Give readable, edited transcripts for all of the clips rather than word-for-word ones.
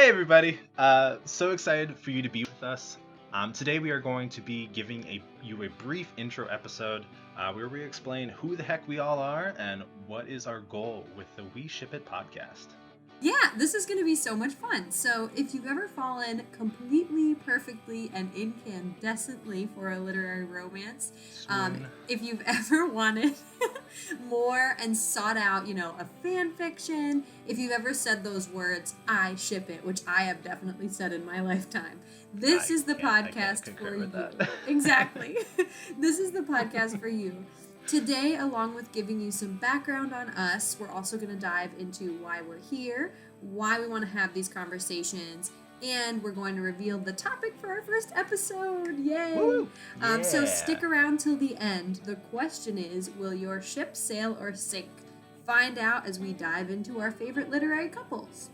Hey everybody! So excited for you to be with us. Today we are going to be giving you a brief intro episode where we explain who the heck we all are and what is our goal with the We Ship It podcast. Yeah, this is going to be so much fun. So, if you've ever fallen completely, perfectly, and incandescently for a literary romance, Swoon. if you've ever wanted more and sought out, a fan fiction, if you've ever said those words, I ship it, which I have definitely said in my lifetime, this is the I can't podcast concur for with you. that. Exactly. This is the podcast for you. Today, along with giving you some background on us, we're also going to dive into why we're here, why we want to have these conversations, and we're going to reveal the topic for our first episode. Yay! Woo! So Yeah. stick around till the end. The question is, will your ship sail or sink? Find out as we dive into our favorite literary couples.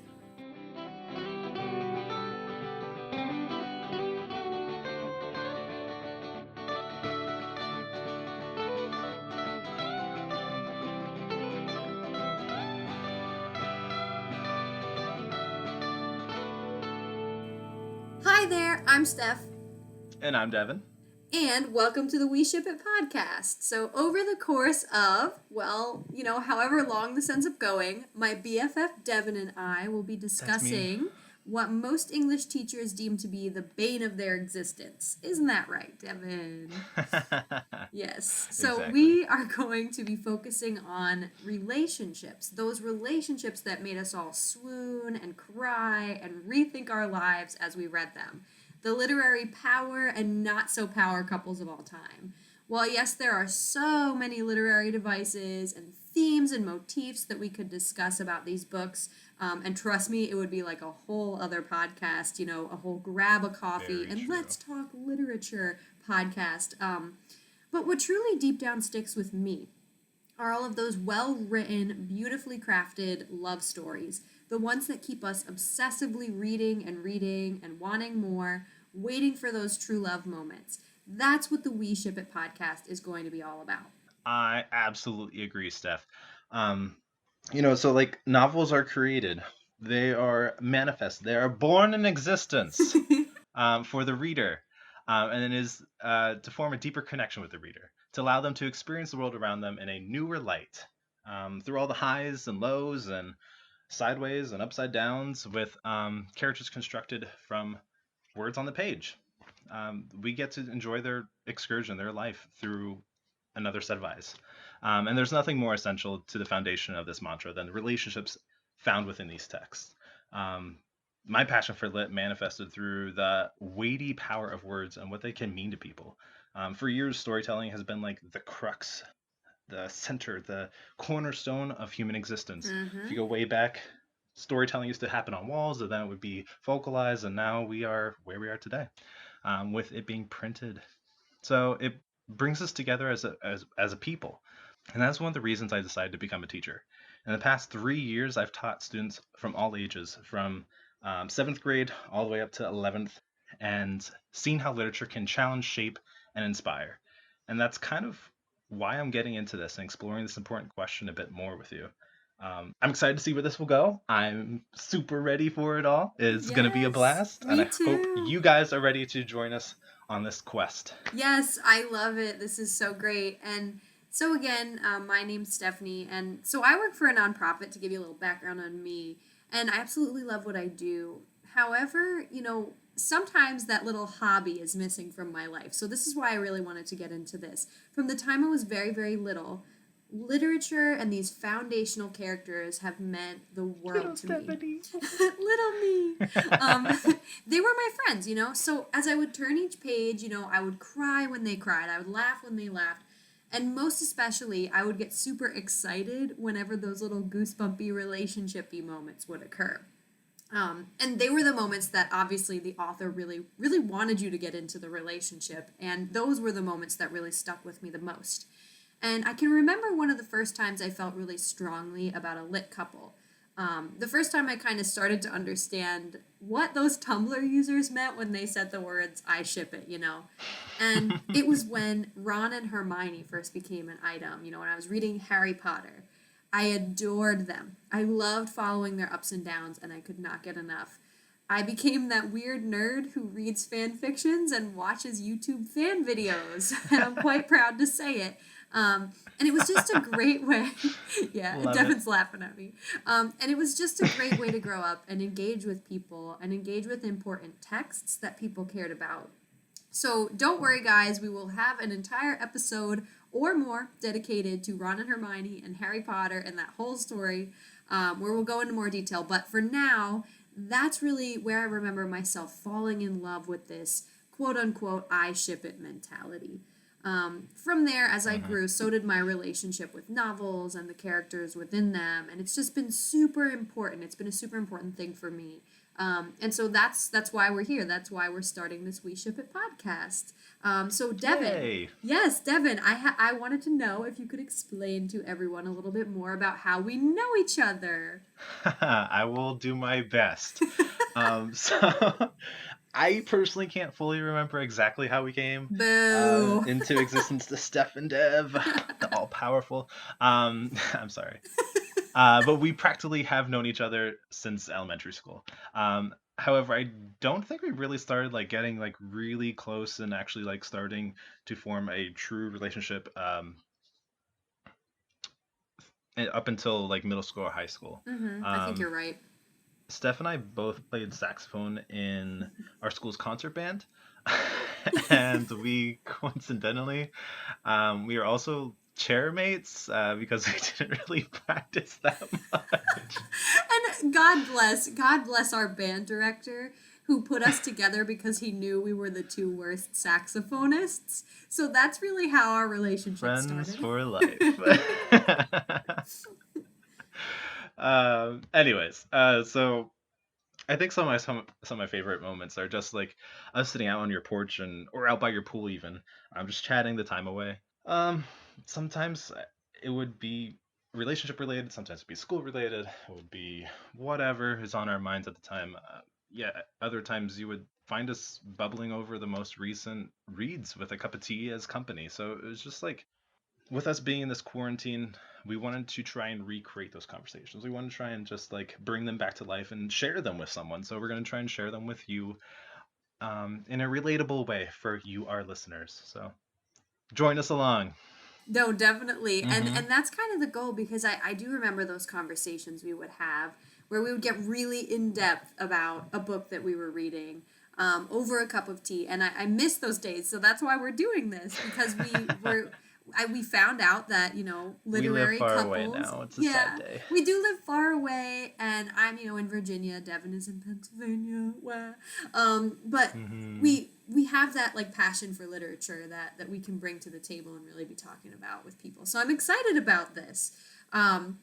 Hi there, I'm Steph. And I'm Devin. And welcome to the We Ship It podcast. So, over the course of, however long this ends up going, my BFF Devin and I will be discussing what most English teachers deem to be the bane of their existence. Isn't that right, Devin? Yes. So, Exactly. we are going to be focusing on relationships, those relationships that made us all swoon and cry and rethink our lives as we read them. The literary power and not so power couples of all time. While yes, there are so many literary devices and themes and motifs that we could discuss about these books, and trust me, it would be like a whole other podcast, a whole grab a coffee Very and true. let's talk literature podcast. But what truly deep down sticks with me are all of those well-written, beautifully crafted love stories. The ones that keep us obsessively reading and wanting more, waiting for those true love moments. That's what the We Ship It podcast is going to be all about. I absolutely agree, Steph. So like novels are created, they are manifest, they are born in existence for the reader, and it is to form a deeper connection with the reader, to allow them to experience the world around them in a newer light, through all the highs and lows and sideways and upside downs, with characters constructed from words on the page. We get to enjoy their excursion, their life through another set of eyes. And there's nothing more essential to the foundation of this mantra than the relationships found within these texts. Um, my passion for lit manifested through the weighty power of words and what they can mean to people. For years, storytelling has been like the crux, the center, the cornerstone of human existence. If you go way back, storytelling used to happen on walls, and then it would be vocalized, and now we are where we are today, with it being printed. So it brings us together as a people. And that's one of the reasons I decided to become a teacher. In the past 3 years, I've taught students from all ages, from seventh grade all the way up to 11th, and seen how literature can challenge, shape, and inspire. And that's kind of why I'm getting into this and exploring this important question a bit more with you. I'm excited to see where this will go. I'm super ready for it all. It's going to be a blast. And Me I hope too. you guys are ready to join us on this quest. Yes, I love it. This is so great. And so, again, my name's Stephanie. And so I work for a nonprofit, to give you a little background on me. And I absolutely love what I do. However, sometimes that little hobby is missing from my life. So this is why I really wanted to get into this. From the time I was very, very little, literature and these foundational characters have meant the world to me. Little me. They were my friends, So as I would turn each page, I would cry when they cried. I would laugh when they laughed. And most especially, I would get super excited whenever those little goosebumpy relationshipy moments would occur. And they were the moments that obviously the author really, really wanted you to get into the relationship. And those were the moments that really stuck with me the most. And I can remember one of the first times I felt really strongly about a lit couple. The first time I kind of started to understand what those Tumblr users meant when they said the words, I ship it, And it was when Ron and Hermione first became an item, when I was reading Harry Potter. I adored them. I loved following their ups and downs, and I could not get enough. I became that weird nerd who reads fan fictions and watches YouTube fan videos, and I'm quite proud to say it. And it was just a great way. Yeah, Love it. Devin's laughing at me. And it was just a great way to grow up and engage with people and engage with important texts that people cared about. So don't worry, guys. We will have an entire episode or more dedicated to Ron and Hermione and Harry Potter and that whole story, where we'll go into more detail. But for now, that's really where I remember myself falling in love with this quote unquote I ship it mentality. From there, as I Hmm. grew, so did my relationship with novels and the characters within them, and it's just been super important. It's been a super important thing for me, and so that's why we're here. That's why we're starting this We Ship It podcast. So Devin, Yay. yes, Devin, I wanted to know if you could explain to everyone a little bit more about how we know each other. I will do my best. So I personally can't fully remember exactly how we came Boo. into existence. The Steph and Dev, the all powerful. I'm sorry. But we practically have known each other since elementary school. However, I don't think we really started like getting like really close and actually like starting to form a true relationship up until like middle school or high school. I think you're Um, right. Steph and I both played saxophone in our school's concert band, and we coincidentally, we are also chairmates because we didn't really practice that much. And God bless our band director who put us together because he knew we were the two worst saxophonists. So that's really how our relationship Friends started. for life. Anyways, so I think some of my favorite moments are just like us sitting out on your porch and or out by your pool even. I'm just chatting the time away. Um, Sometimes it would be relationship related, sometimes it'd be school related. It would be whatever is on our minds at the time. Yeah, other times you would find us bubbling over the most recent reads with a cup of tea as company. So it was just like with us being in this quarantine, we wanted to try and recreate those conversations. We want to try and just like bring them back to life and share them with someone. So we're going to try and share them with you in a relatable way for you, our listeners. So join us along. No, definitely. Mm-hmm. And that's kind of the goal because I do remember those conversations we would have where we would get really in depth about a book that we were reading, over a cup of tea. And I miss those days. So that's why we're doing this because we found out that, We live literary far away couples, now. It's a sad yeah, day. we do live far away. And I'm, in Virginia. Devin is in Pennsylvania. Wow. But Mm-hmm. we have that like passion for literature that we can bring to the table and really be talking about with people. So I'm excited about this. Um,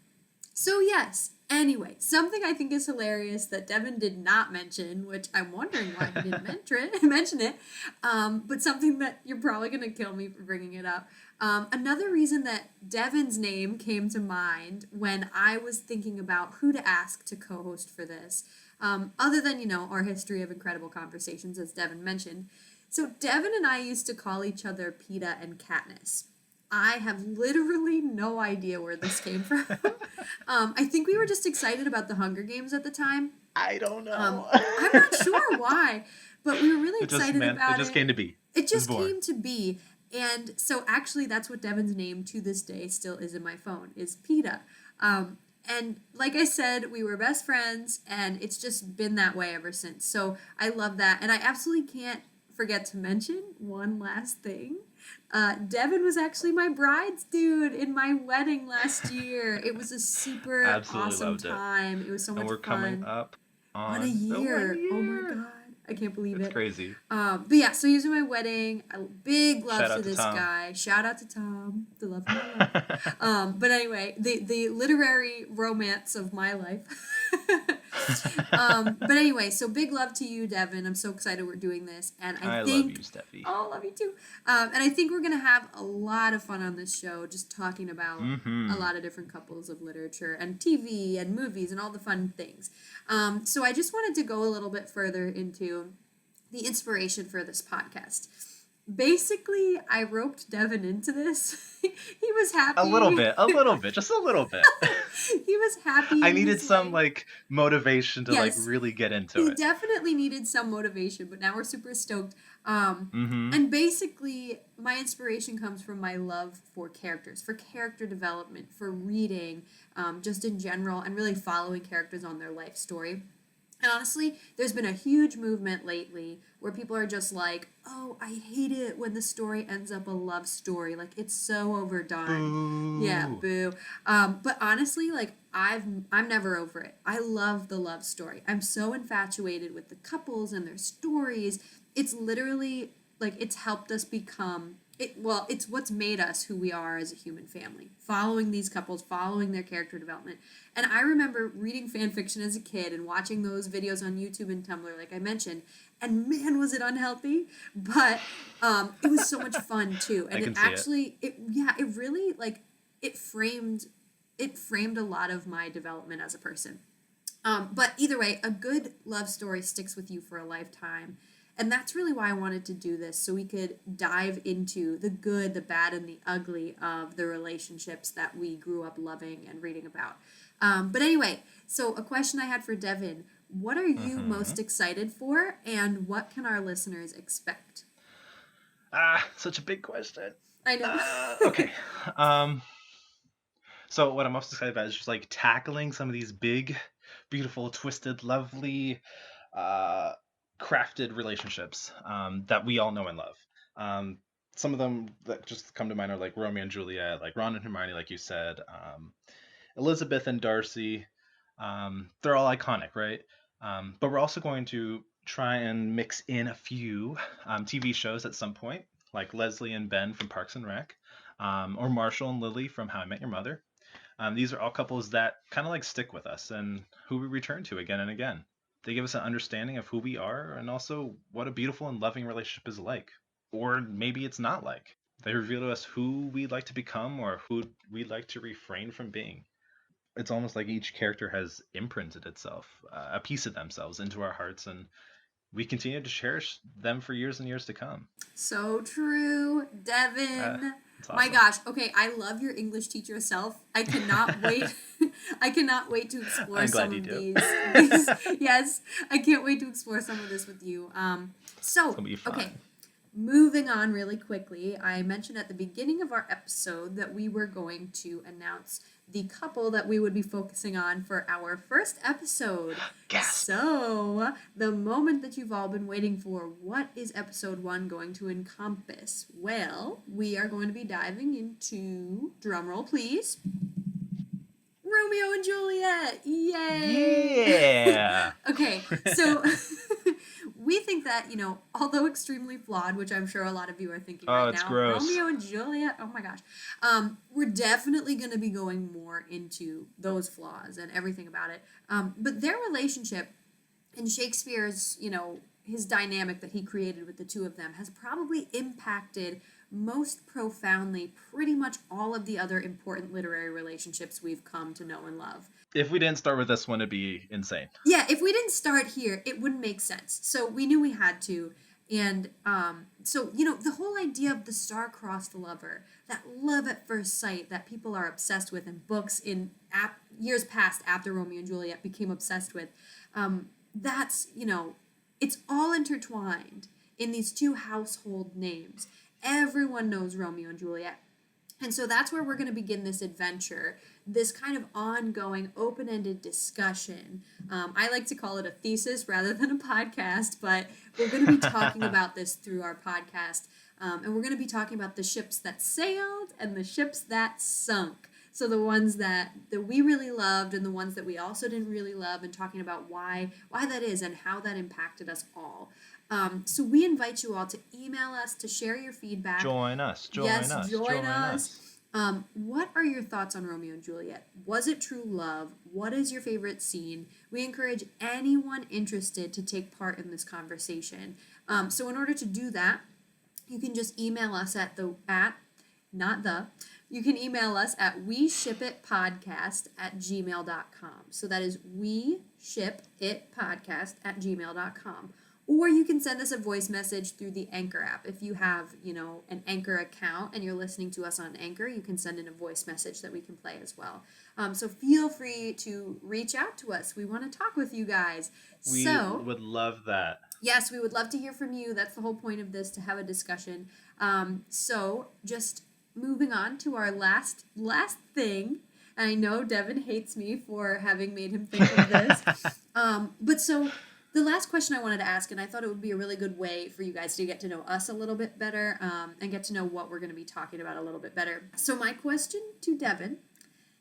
so yes. Anyway, something I think is hilarious that Devin did not mention, which I'm wondering why he didn't mention it, but something that you're probably gonna kill me for bringing it up. Another reason that Devin's name came to mind when I was thinking about who to ask to co-host for this, other than our history of incredible conversations, as Devin mentioned. So Devin and I used to call each other Peta and Katniss. I have literally no idea where this came from. I think we were just excited about the Hunger Games at the time. I don't know. I'm not sure why, but we were really excited It about just it. came to be. It It was just born. came to be. And so actually that's what Devin's name to this day still is in my phone, is PETA. And like I said, we were best friends and it's just been that way ever since. So I love that. And I absolutely can't forget to mention one last thing. Devin was actually my bride's dude in my wedding last year. It was a super Absolutely awesome loved it. time. It was so And much we're coming fun. up On a on the one year. Oh my year. god. I can't believe It's it. crazy. But yeah, so he was at my wedding. Big love Shout to out to this Tom. guy. Shout out to Tom, the love of my life. But anyway, the literary romance of my life. But anyway, so big love to you, Devin. I'm so excited we're doing this, and I I love you, think, Steffi. oh, love you too. And I think we're gonna have a lot of fun on this show, just talking about a Mm-hmm. lot of different couples of literature and TV and movies and all the fun things. So I just wanted to go a little bit further into the inspiration for this podcast. Basically, I roped Devin into this. He was A happy. little bit, just a little bit. He was happy. I He needed was some like, like motivation to like yes, really get into he it. definitely needed some motivation, but now we're super stoked. Mm-hmm. And basically, my inspiration comes from my love for characters, for character development, for reading, just in general, and really following characters on their life story. And honestly, there's been a huge movement lately where people are just like, oh, I hate it when the story ends up a love story. Like, it's so overdone. Yeah, Boo. boo. But honestly, like, I'm never over it. I love the love story. I'm so infatuated with the couples and their stories. It's literally like it's helped us become it. Well, it's what's made us who we are as a human family. Following these couples, following their character development. And I remember reading fan fiction as a kid and watching those videos on YouTube and Tumblr, like I mentioned. And man, was it unhealthy! But it was so much fun too. I And it can see it. actually, it really like it framed it framed a lot of my development as a person. But either way, a good love story sticks with you for a lifetime. And that's really why I wanted to do this, so we could dive into the good, the bad, and the ugly of the relationships that we grew up loving and reading about. But anyway, so a question I had for Devin: what are you Mm-hmm. most excited for, and what can our listeners expect? Such a big question. I know. Okay. Um, so what I'm most excited about is just like tackling some of these big, beautiful, twisted, lovely, uh, crafted relationships that we all know and love. Um, some of them that just come to mind are like Romeo and Juliet, like Ron and Hermione, like you said, Elizabeth and Darcy. They're all iconic, right? But we're also going to try and mix in a few TV shows at some point, like Leslie and Ben from Parks and Rec, or Marshall and Lily from How I Met Your Mother. These are all couples that kind of like stick with us and who we return to again and again. They give us an understanding of who we are and also what a beautiful and loving relationship is like. Or maybe it's not like. They reveal to us who we'd like to become or who we'd like to refrain from being. It's almost like each character has imprinted itself, a piece of themselves into our hearts, and we continue to cherish them for years and years to come. So true, Uh, Devin. it's My awesome. gosh. Okay, I love your English teacher self. I cannot wait. I cannot wait to explore I'm some glad you of do. these. Yes, I can't wait to explore some of this with you. It's So gonna be okay, fun. moving on really quickly, I mentioned at the beginning of our episode that we were going to announce the couple that we would be focusing on for our first episode. Gasp! So, the moment that you've all been waiting for, what is episode 1 going to encompass? Well, we are going to be diving into, drumroll please, Romeo and Juliet! Yay! Yeah! Okay, so we think that, although extremely flawed, which I'm sure a lot of you are thinking Oh, right it's now, gross. Romeo and Juliet, oh my gosh, we're definitely going to be going more into those flaws and everything about it. But their relationship and Shakespeare's, his dynamic that he created with the two of them has probably impacted most profoundly pretty much all of the other important literary relationships we've come to know and love. If we didn't start with this one, it'd be insane. Yeah, if we didn't start here, it wouldn't make sense. So we knew we had to. And so, the whole idea of the star-crossed lover, that love at first sight that people are obsessed with in books in years past after Romeo and Juliet became obsessed with, that's, it's all intertwined in these two household names. Everyone knows Romeo and Juliet. And so that's where we're going to begin this adventure, this kind of ongoing, open ended discussion. I like to call it a thesis rather than a podcast, but we're going to be talking about this through our podcast. And we're going to be talking about the ships that sailed and the ships that sunk. So the ones that we really loved and the ones that we also didn't really love, and talking about why that is and how that impacted us all. So we invite you all to email us to share your feedback. Join us, join Yes, us, join join us. us. What are your thoughts on Romeo and Juliet? Was it true love? What is your favorite scene? We encourage anyone interested to take part in this conversation. So in order to do that, you can just email us you can email us at weshipitpodcast@gmail.com. So that is weshipitpodcast@gmail.com. Or you can send us a voice message through the Anchor app. If you have, an Anchor account and you're listening to us on Anchor, you can send in a voice message that we can play as well. So feel free to reach out to us. We want to talk with you guys. We So, would love that. yes, we would love to hear from you. That's the whole point of this, to have a discussion. So just moving on to our last thing. I know Devin hates me for having made him think of this. But so the last question I wanted to ask, and I thought it would be a really good way for you guys to get to know us a little bit better, and get to know what we're going to be talking about a little bit better. So my question to Devin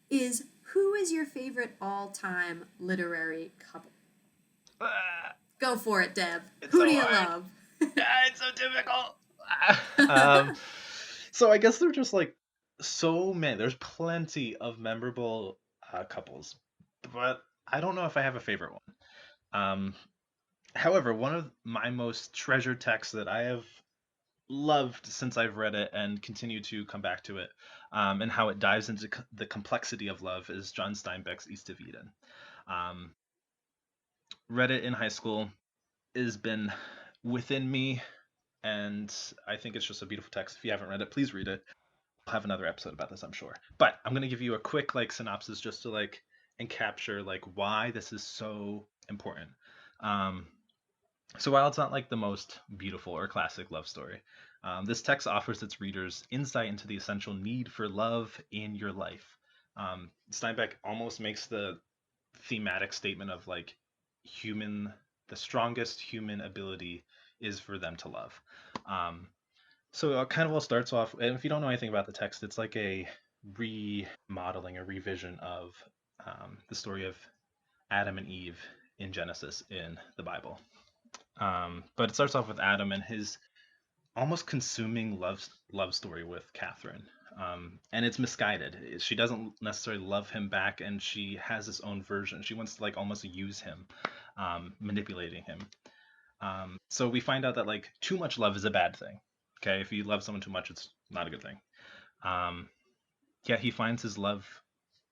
is, who is your favorite all-time literary couple? Go for it, Deb. Who so do you hard. love? It's so difficult. So I guess they're just like so many. There's plenty of memorable couples, but I don't know if I have a favorite one. Um, However, one of my most treasured texts that I have loved since I've read it and continue to come back to it, and how it dives into the complexity of love, is John Steinbeck's East of Eden. Um, Read it in high school. It has been within me, and I think it's just a beautiful text. If you haven't read it, please read it. We'll have another episode about this, I'm sure. But I'm gonna give you a quick like synopsis just to like and capture like why this is so important. Um, so while it's not like the most beautiful or classic love story, this text offers its readers insight into the essential need for love in your life. Steinbeck almost makes the thematic statement of like human, the strongest human ability is for them to love. Um, so it kind of all starts off, and if you don't know anything about the text, it's like a remodeling, a revision of the story of Adam and Eve in Genesis in the Bible. But it starts off with Adam and his almost consuming love story with Catherine. And it's misguided. She doesn't necessarily love him back, and she has this own version. She wants to like almost use him, manipulating him. So we find out that like too much love is a bad thing. Okay, if you love someone too much, it's not a good thing. Um, yeah, he finds his love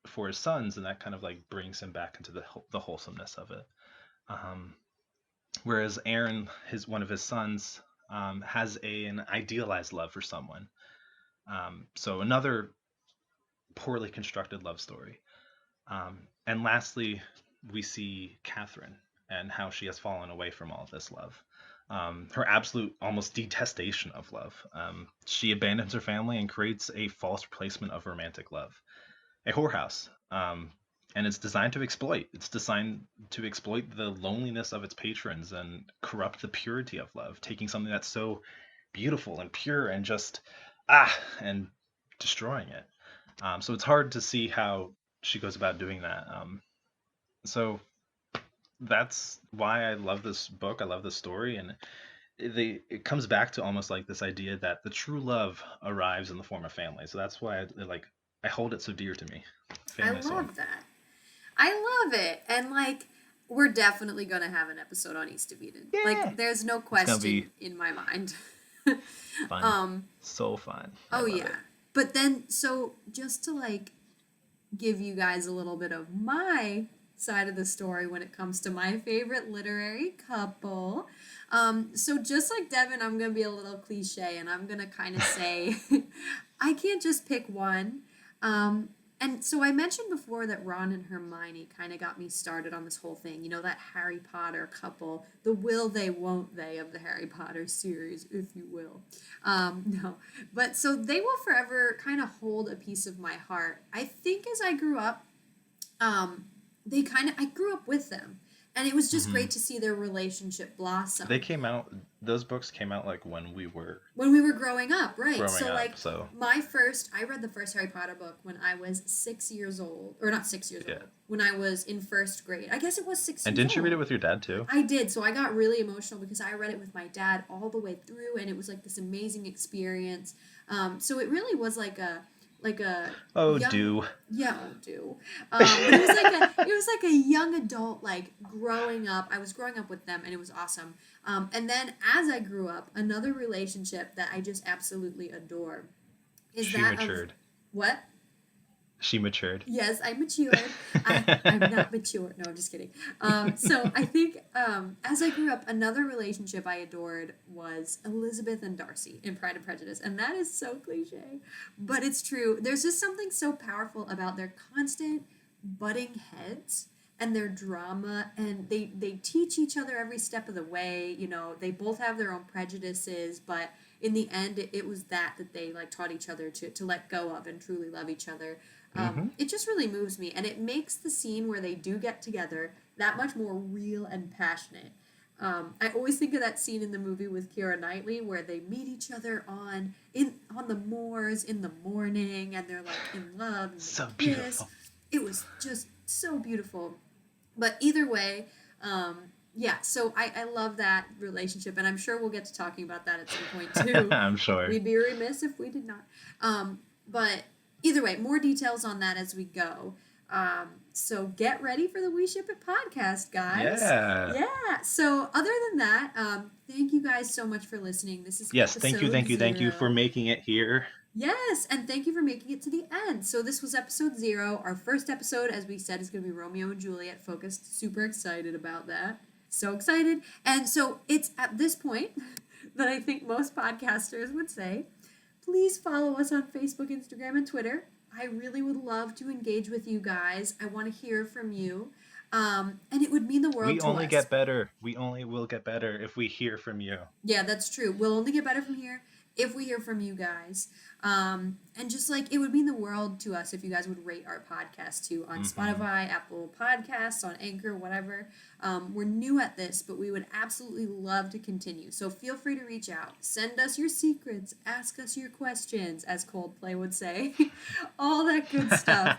for his sons, and that kind of like brings him back into the wholesomeness of it. Um, Whereas Aaron, his one of his sons, has an idealized love for someone. So another poorly constructed love story. And lastly, we see Catherine and how she has fallen away from all this love. Her absolute almost detestation of love. She abandons her family and creates a false replacement of romantic love, a whorehouse. And it's designed to exploit. It's designed to exploit the loneliness of its patrons and corrupt the purity of love, taking something that's so beautiful and pure and just and destroying it. So it's hard to see how she goes about doing that. So that's why I love this book. I love this story, and it comes back to almost like this idea that the true love arrives in the form of family. So that's why I hold it so dear to me. I Family sword. love that. I love it. And like, we're definitely going to have an episode on East of Eden. Yeah. Like, there's no question in my mind. Fun. So fun. Oh yeah. But then, so just to like give you guys a little bit of my side of the story when it comes to my favorite literary couple. So just like Devin, I'm gonna be a little cliche and I'm gonna kind of say I can't just pick one. And so I mentioned before that Ron and Hermione kind of got me started on this whole thing. You know, that Harry Potter couple, the will they, won't they of the Harry Potter series, if you will. No, but so they will forever kind of hold a piece of my heart. I think as I grew up, I grew up with them. And it was just great to see their relationship blossom. Those books came out like when we were growing up, right? So I read the first Harry Potter book when I was 6 years old, or not 6 years old, when I was in first grade. I guess it was 6 years old. And didn't you read it with your dad too? I did. So I got really emotional because I read it with my dad all the way through, and it was like this amazing experience. So it really was like a Oh, young, do. Yeah, oh, do. But it was like a young adult, like growing up. I was growing up with them, and it was awesome. And then as I grew up, another relationship that I just absolutely adore is She that matured. of what? She matured. Yes, I matured. I'm not mature. No, I'm just kidding. So I think as I grew up, another relationship I adored was Elizabeth and Darcy in Pride and Prejudice. And that is so cliche, but it's true. There's just something so powerful about their constant butting heads and their drama. And they teach each other every step of the way. You know, they both have their own prejudices, but in the end, it was that they like taught each other to let go of and truly love each other. Hmm. It just really moves me, and it makes the scene where they do get together that much more real and passionate. I always think of that scene in the movie with Keira Knightley where they meet each other on the moors in the morning, and they're like in love and So they kiss. beautiful. It was just so beautiful. But either way, yeah. So I love that relationship, and I'm sure we'll get to talking about that at some point too. I'm sure. We'd be remiss if we did not. But either way, more details on that as we go. So get ready for the We Ship It podcast, guys. Yeah. Yeah. So other than that, thank you guys so much for listening. This is Yes, thank you, episode thank you, thank you for 0. making it here. Yes, and thank you for making it to the end. So this was episode 0. Our first episode, as we said, is going to be Romeo and Juliet focused. Super excited about that. So excited. And so it's at this point that I think most podcasters would say, please follow us on Facebook, Instagram, and Twitter. I really would love to engage with you guys. I want to hear from you. And it would mean the world We to only us. get better. We only will get better if we hear from you. Yeah, that's true. We'll only get better from here if we hear from you guys. And just like it would mean the world to us if you guys would rate our podcast too on Spotify, Apple Podcasts, on Anchor, whatever. We're new at this, but we would absolutely love to continue. So feel free to reach out. Send us your secrets. Ask us your questions, as Coldplay would say. All that good stuff.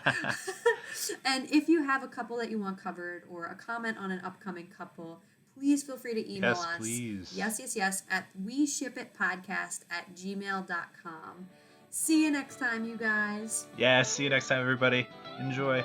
And if you have a couple that you want covered or a comment on an upcoming couple, please feel free to email Yes, us. please. Yes, at weshipitpodcast@gmail.com. See you next time, you guys. Yeah, see you next time, everybody. Enjoy.